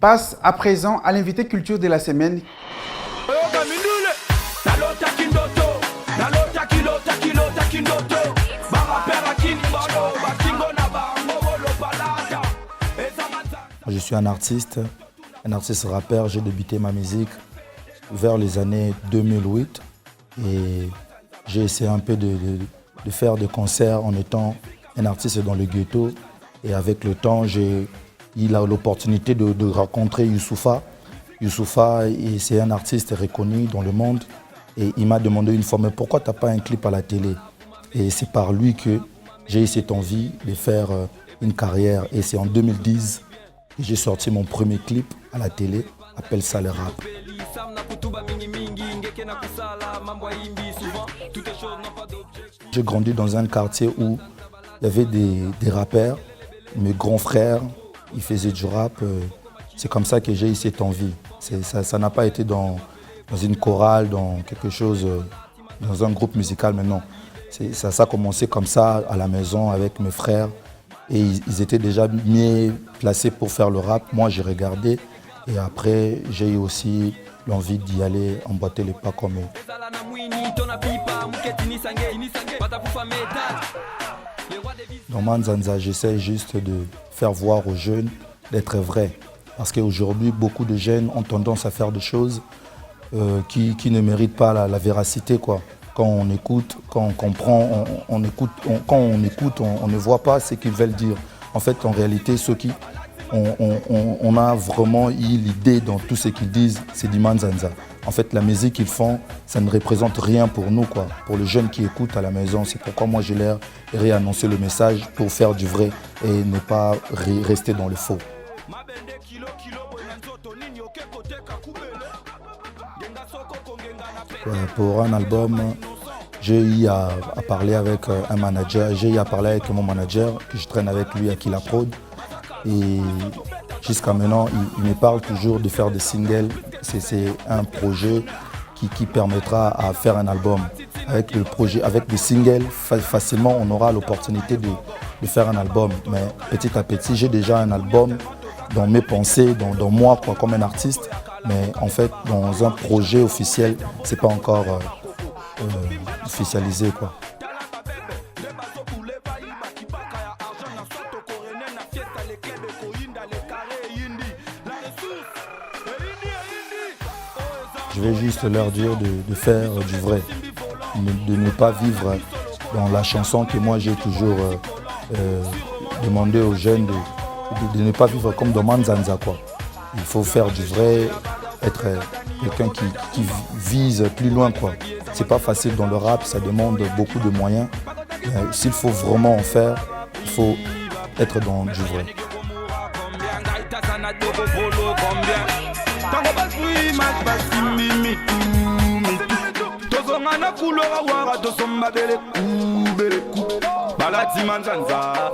passe à présent à l'invité culture de la semaine. Je suis un artiste rappeur. J'ai débuté ma musique vers les années 2008 et j'ai essayé un peu de faire des concerts en étant un artiste dans le ghetto. Et avec le temps, j'ai eu l'opportunité de rencontrer Youssoupha. Youssoupha, c'est un artiste reconnu dans le monde et il m'a demandé une fois, mais pourquoi tu n'as pas un clip à la télé? Et c'est par lui que j'ai eu cette envie de faire une carrière. Et c'est en 2010 que j'ai sorti mon premier clip à la télé, appelle ça le rap. J'ai grandi dans un quartier où il y avait des rappeurs. Mes grands frères, ils faisaient du rap. C'est comme ça que j'ai eu cette envie. Ça n'a pas été dans une chorale, dans quelque chose, dans un groupe musical, mais non. Ça a commencé comme ça à la maison avec mes frères. Et ils étaient déjà mieux placés pour faire le rap. Moi, j'ai regardé. Et après, j'ai eu aussi l'envie d'y aller emboîter les pas comme eux. Dans Manzanza, j'essaie juste de faire voir aux jeunes d'être vrai. Parce qu'aujourd'hui, beaucoup de jeunes ont tendance à faire des choses qui ne méritent pas la véracité, quoi. Quand on écoute, quand on comprend, quand on écoute, on ne voit pas ce qu'ils veulent dire. En fait, en réalité, ceux qui on a vraiment eu l'idée dans tout ce qu'ils disent, c'est du Manzanza. En fait, la musique qu'ils font, ça ne représente rien pour nous, quoi. Pour les jeunes qui écoutent à la maison, c'est pourquoi moi j'ai l'air réannoncer le message pour faire du vrai et ne pas rester dans le faux. Pour un album, j'ai eu à parler avec un manager, j'ai eu à parler avec mon manager, que je traîne avec lui à Killa Prod. Et jusqu'à maintenant, il me parle toujours de faire des singles. C'est un projet qui permettra à faire un album. Avec le projet, avec des singles, facilement on aura l'opportunité de faire un album. Mais petit à petit, j'ai déjà un album dans mes pensées, dans moi, quoi, comme un artiste. Mais en fait, dans un projet officiel, c'est pas encore officialisé, quoi. Je vais juste leur dire de faire du vrai, de ne pas vivre dans la chanson que moi j'ai toujours demandé aux jeunes de ne pas vivre comme dans Manzanza, quoi. Il faut faire du vrai, être quelqu'un qui vise plus loin, quoi. C'est pas facile dans le rap, ça demande beaucoup de moyens. S'il faut vraiment en faire, il faut être dans du vrai. Balati Manzanza.